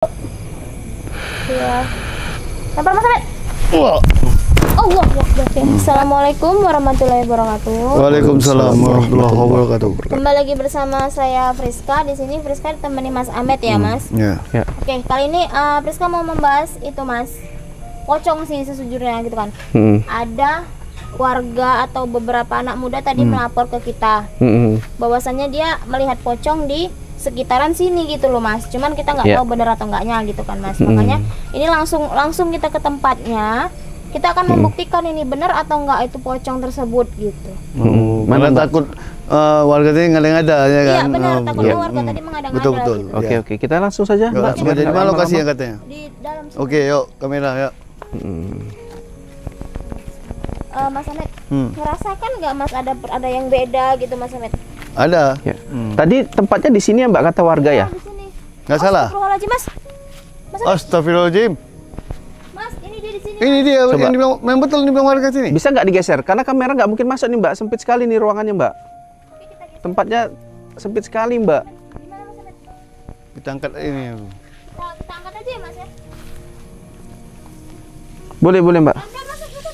Ya. Lempar Mas Ahmed. Wah. Allah Akbar. Assalamualaikum warahmatullahi wabarakatuh. Waalaikumsalam warahmatullahi wabarakatuh. Kembali lagi bersama saya Friska. Di sini Friska ditemani Mas Ahmed ya, Mas. Ya. Oke, kali ini Friska mau membahas itu, Mas. Pocong sih sejujurnya gitu kan. Ada warga atau beberapa anak muda tadi melapor ke kita. Bahwasannya dia melihat pocong di sekitaran sini gitu loh, Mas. Cuman kita nggak tahu benar atau enggaknya gitu kan, Mas. Makanya ini langsung kita ke tempatnya. Kita akan membuktikan ini benar atau enggak itu pocong tersebut gitu. Mana takut warga tadi ngada-ngada ya kan? Iya benar, takutnya warga tadi mengada-ngada. Betul. Gitu. Oke, kita langsung saja, Mbak. Jadi mana lokasinya katanya? Di dalam sini. Oke, yuk kamera ya. Mas Ahmed, merasakan nggak Mas ada yang beda gitu, Mas Ahmed? Ada. Ya. Tadi tempatnya di sini ya, Mbak, kata warga ya? Di sini. Nggak salah. Astagfirullahaladzim, Mas. Mas Ahmed, Astagfirullahaladzim. Mas, ini dia di sini. Ini dia Coba. yang dibilang memang betul dibilang warga sini. Bisa nggak digeser? Karena kamera nggak mungkin masuk nih, Mbak. Sempit sekali nih ruangannya, Mbak. Oke, kita geser. Tempatnya sempit sekali, Mbak. Gimana, Mas Ahmed? Kita angkat ini. Kita angkat aja ya, Mas ya. Boleh, Mbak. Angkat, Mas Ahmed.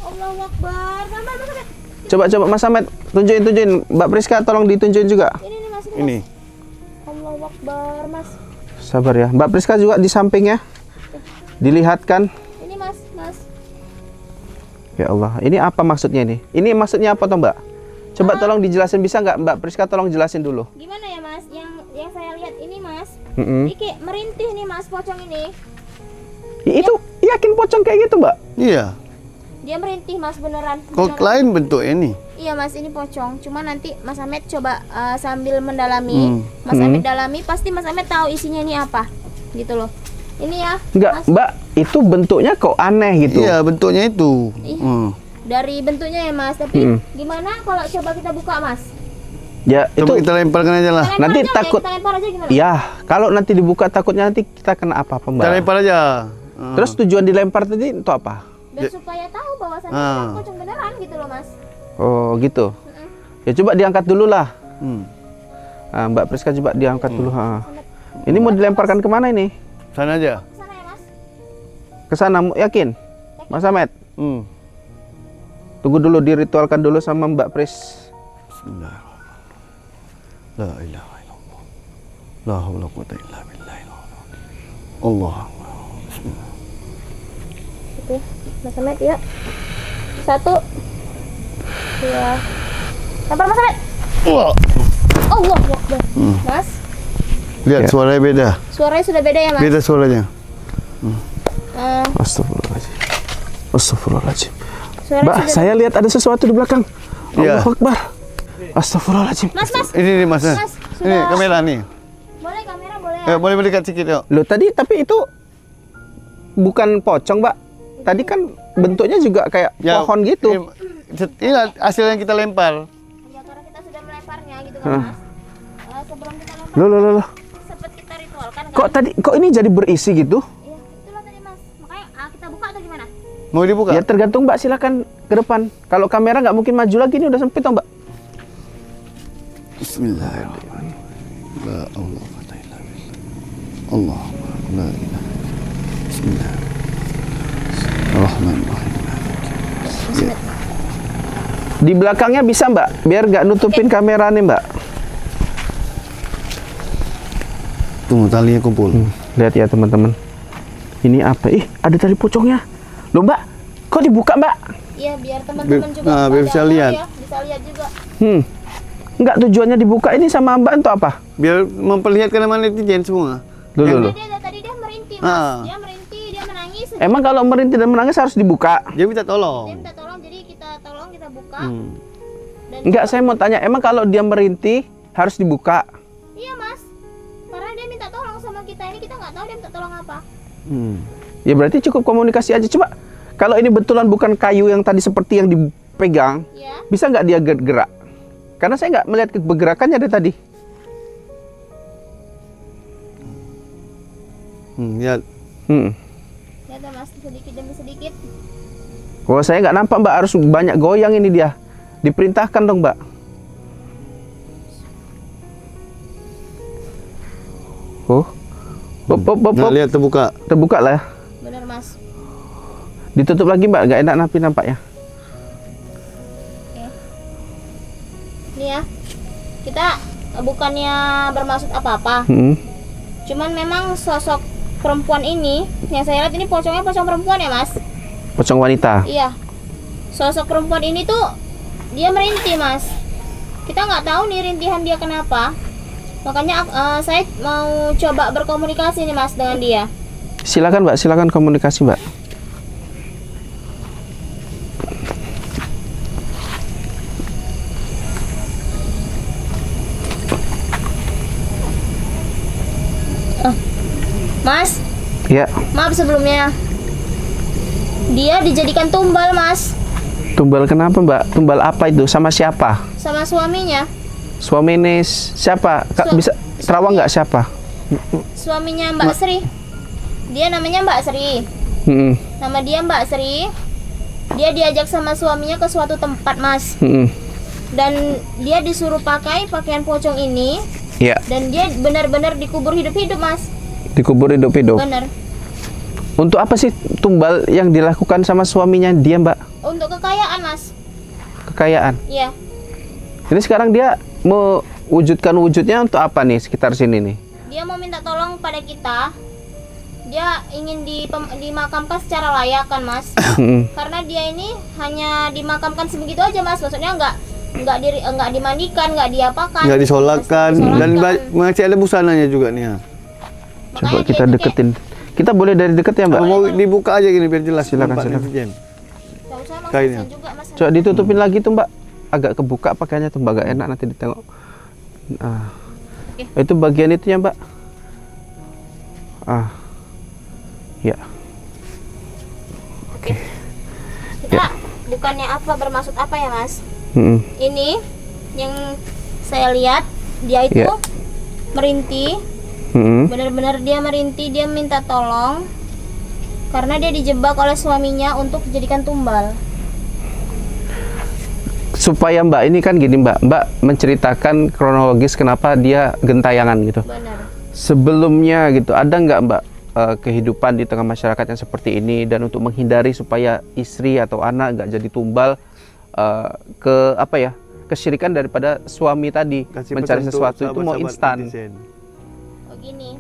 Allahu Akbar. Gambar, Mas Ahmed. Coba Mas Ahmed, tunjukin. Mbak Priska tolong ditunjukin juga. Ini nih, Mas. Ini. Allahu Akbar, Mas. Sabar ya. Mbak Priska juga di sampingnya. Dilihatkan. Ini, Mas. Ya Allah, ini apa maksudnya ini? Ini maksudnya apa toh, Mbak? Coba tolong dijelasin, bisa nggak Mbak Priska tolong jelasin dulu. Gimana ya, Mas? Yang saya lihat ini, Mas. Mm-mm. Ini kayak merintih nih, Mas, pocong ini. Itu yakin pocong kayak gitu, Mbak? Iya. Dia merintih, Mas, beneran. Kok lain bentuk ini? Iya, Mas, ini pocong. Cuma nanti Mas Ahmed coba sambil mendalami. Mas Ahmed dalami, pasti Mas Ahmed tahu isinya ini apa. Gitu loh. Ini ya. Enggak, Mas, Mbak, itu bentuknya kok aneh gitu. Iya, bentuknya itu. Ih. Dari bentuknya ya, Mas. Tapi gimana kalau coba kita buka, Mas? Ya, Coba itu kita lemparkan aja lah. Kita lempar Nanti aja, takut. Kita lempar aja gimana? ya, kalau nanti dibuka takutnya nanti kita kena apa-apa, Mbak. Kita lempar aja. Terus tujuan dilempar tadi untuk apa? Dan supaya tahu bahwasannya itu pocong beneran gitu loh, Mas. Oh, gitu. Ya coba diangkat dulu lah. Hmm. Nah, Mbak Priska coba diangkat dulu. Ha. Ini mau dilemparkan kemana ini? Sana aja. Sana ya, Mas. Ke sana, yakin? Mas Ahmed, Hmm. tunggu dulu, diritualkan dulu sama Mbak Pris. Bismillahirrahmanirrahim. La ilaha illallah. La haula wa quwwata illa billah. Allah. Bismillah. Oke, Mas Ahmed ya. 1 2. Lempar, Mas Ahmed. Wah. Allah Akbar. Mas, Lihat Ya. suaranya beda. suaranya sudah beda ya, Mas? Beda suaranya. Astagfirullahaladzim. Astagfirullahaladzim. Suaranya Mbak, sudah... saya lihat ada sesuatu di belakang. Iya. Allahu Akbar. Astagfirullahaladzim. Mas, Ini Mas. Mas, Ini sudah. kamera nih. Boleh kamera boleh ya? Boleh dekat sedikit yuk. Loh, tadi tapi itu bukan pocong, Mbak. Tadi kan bentuknya juga kayak pohon gitu. Ini hasil yang kita lempar. Ya, karena kita sudah melemparnya gitu kan, Mas. Sebelum kita lempar, Loh. sempat kita ritualkan kan? Kok ini jadi berisi gitu? Iya, itulah tadi, Mas. Makanya kita buka atau gimana? Mau dibuka? Ya tergantung, Mbak, silakan ke depan. Kalau kamera nggak mungkin maju lagi, ini udah sempit toh, Mbak. Bismillahirrahmanirrahim. La Allah wa ta'ala billah. Allah la ilaha. Bismillahirrahmanirrahim. Ya. Di belakangnya bisa, Mbak, biar nggak nutupin kamera nih, Mbak. Tunggu talinya kumpul. Lihat ya, teman-teman. Ini apa? Ih, ada tali pocongnya. Loh, Mbak, kok dibuka, Mbak? Iya, biar teman-teman juga biar pada bisa tahu lihat. ya, bisa lihat juga. Nggak, tujuannya dibuka ini sama Mbak untuk apa? Biar memperlihatkan sama netizen semua. Loh. Tadi dia merintih, Mas. Dia merintih, dia menangis. Emang kalau merintih dan menangis harus dibuka? Dia minta Dia tolong. minta tolong, jadi kita tolong, kita buka. Dan Enggak, saya mau tanya, emang kalau dia merintih harus dibuka? iya, Mas. Karena dia minta tolong sama kita ini, kita nggak tahu dia minta tolong apa. Ya berarti cukup komunikasi aja. Coba, kalau ini betulan bukan kayu yang tadi seperti yang dipegang, Ya. bisa nggak dia gerak? Karena saya nggak melihat pergerakannya dari tadi. Lihat. Lihat ya, Mas, sedikit demi sedikit. Kalau saya nggak nampak, Mbak, harus banyak goyang ini dia. Diperintahkan dong, Mbak. Oh, Nah, lihat terbuka. Terbuka lah. Bener Mas. Ditutup lagi Mbak, nggak enak nampaknya. Oke. Ini ya, kita bukannya bermaksud apa-apa. Cuman memang sosok perempuan ini yang saya lihat ini pocongnya pocong perempuan ya Mas. Pocong wanita. Iya. Sosok perempuan ini tuh dia merintih Mas. Kita nggak tahu nih rintihan dia kenapa. Makanya saya mau coba berkomunikasi nih Mas dengan dia. Silakan Mbak, silakan komunikasi Mbak. Mas. Ya. Maaf sebelumnya. Dia dijadikan tumbal Mas. Tumbal kenapa Mbak? Tumbal apa itu? Sama siapa? Sama suaminya. Suami ini siapa? Kak, bisa terawang nggak siapa? Suaminya Mbak Sri. Dia namanya Mbak Sri. Nama dia Mbak Sri. Dia diajak sama suaminya ke suatu tempat Mas. Dan dia disuruh pakai pakaian pocong ini. Ya. Dan dia benar-benar dikubur hidup-hidup Mas. Dikubur hidup-hidup. Benar. Untuk apa sih tumbal yang dilakukan sama suaminya dia Mbak? Untuk kekayaan Mas. Kekayaan. Iya. Ini sekarang dia mewujudkan wujudnya untuk apa nih sekitar sini nih? Dia mau minta tolong pada kita. Dia ingin dimakamkan secara layak kan Mas. Karena dia ini hanya dimakamkan sebegitu aja Mas. Maksudnya nggak dimandikan, nggak diapakan. Nggak disolatkan. Dan masih ada busananya juga nih ya. Coba kita deketin. Kita boleh dari deket ya Mbak? Mau dibuka aja gini biar jelas. Silakan. Kainnya. Coba ditutupin lagi tuh Mbak. Agak kebuka pakaiannya tuh Mbak, agak enak nanti ditengok. Nah. Itu bagian itu ya Mbak. Ya. Oke. Kita bukannya apa bermaksud apa ya Mas? Ini yang saya lihat dia itu merintih. Benar-benar dia merintih, dia minta tolong karena dia dijebak oleh suaminya untuk dijadikan tumbal. Supaya Mbak ini kan gini Mbak menceritakan kronologis kenapa dia gentayangan gitu. Benar. Sebelumnya gitu, ada nggak Mbak kehidupan di tengah masyarakat yang seperti ini, dan untuk menghindari supaya istri atau anak nggak jadi tumbal kesyirikan daripada suami tadi. Mencari sesuatu itu mau instan. Oh gini,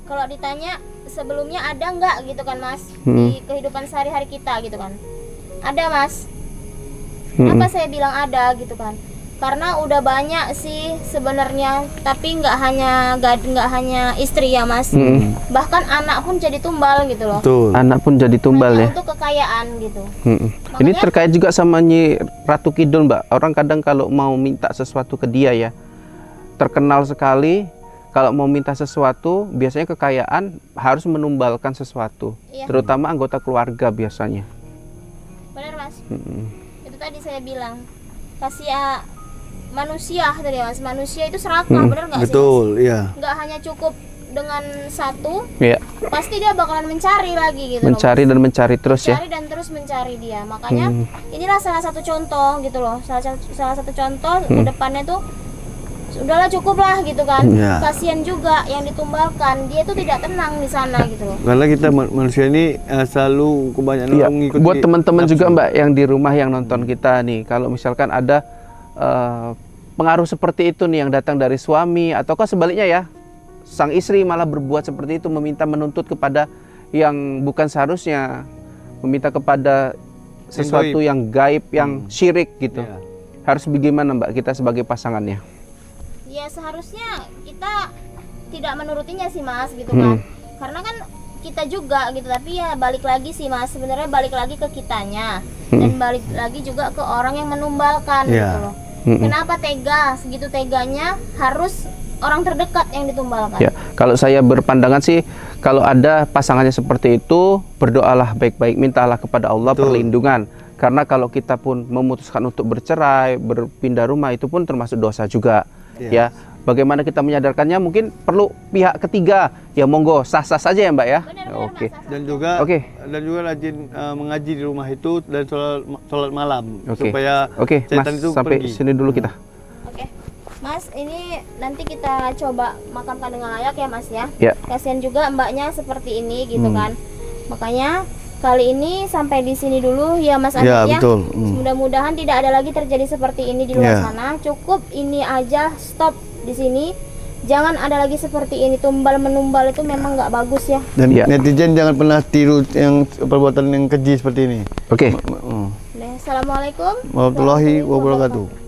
kalau ditanya sebelumnya ada nggak gitu kan Mas di kehidupan sehari-hari kita gitu kan? Ada Mas. Kenapa saya bilang ada gitu kan? Karena udah banyak sih sebenarnya, tapi nggak hanya istri ya Mas. Bahkan anak pun jadi tumbal gitu loh. Betul. Anak pun jadi tumbal ya. Untuk kekayaan gitu. Makanya, ini terkait juga sama Nyi Ratu Kidul Mbak. Orang kadang kalau mau minta sesuatu ke dia ya, terkenal sekali. Kalau mau minta sesuatu, biasanya kekayaan harus menumbalkan sesuatu. Iya. Terutama anggota keluarga biasanya. Benar Mas. Itu tadi saya bilang kasih manusia tadi Mas. Manusia itu serakah, benar nggak sih Mas? Betul, iya. Nggak hanya cukup dengan satu, pasti dia bakalan mencari lagi gitu. Mencari loh, dan mencari terus mencari dan terus mencari dia. Makanya inilah salah satu contoh gitu loh. Salah satu contoh ke depannya tuh udahlah cukup lah gitu kan. Kasihan juga yang ditumbalkan, dia tuh tidak tenang di sana gitu loh. Karena kita manusia ini selalu kebanyakan mengikuti. Buat teman-teman juga Mbak yang di rumah yang nonton kita nih, kalau misalkan ada pengaruh seperti itu nih yang datang dari suami, ataukah sebaliknya ya, sang istri malah berbuat seperti itu, menuntut kepada yang bukan seharusnya, meminta kepada sesuatu yang gaib, yang syirik gitu. Harus bagaimana Mbak kita sebagai pasangannya? Ya seharusnya kita tidak menurutinya sih Mas gitu kan. Karena kan kita juga gitu, tapi ya balik lagi sih Mas, sebenarnya balik lagi ke kitanya dan balik lagi juga ke orang yang menumbalkan gitu loh. Kenapa tega, segitu teganya harus orang terdekat yang ditumbalkan? Ya, kalau saya berpandangan sih, kalau ada pasangannya seperti itu, berdoalah baik-baik, mintalah kepada Allah perlindungan. Karena kalau kita pun memutuskan untuk bercerai, berpindah rumah, itu pun termasuk dosa juga. Ya, bagaimana kita menyadarkannya? Mungkin perlu pihak ketiga. Ya monggo, sah-sah saja ya Mbak ya. Oke. Dan juga rajin mengaji di rumah itu dan sholat malam supaya setan itu sampai pergi. Sini dulu kita. Mas, ini nanti kita coba makamkan dengan layak ya Mas ya. Ya. Kasihan juga mbaknya seperti ini gitu kan. Makanya kali ini sampai di sini dulu ya Mas Adit Ya, ya. betul. Mudah-mudahan tidak ada lagi terjadi seperti ini di luar Ya. sana. Cukup ini aja, stop di sini. Jangan ada lagi seperti ini, tumbal menumbal itu memang nggak bagus ya. Dan Ya. netizen jangan pernah tiru yang perbuatan yang keji seperti ini. Oke. Assalamualaikum Warahmatullahi wabarakatuh.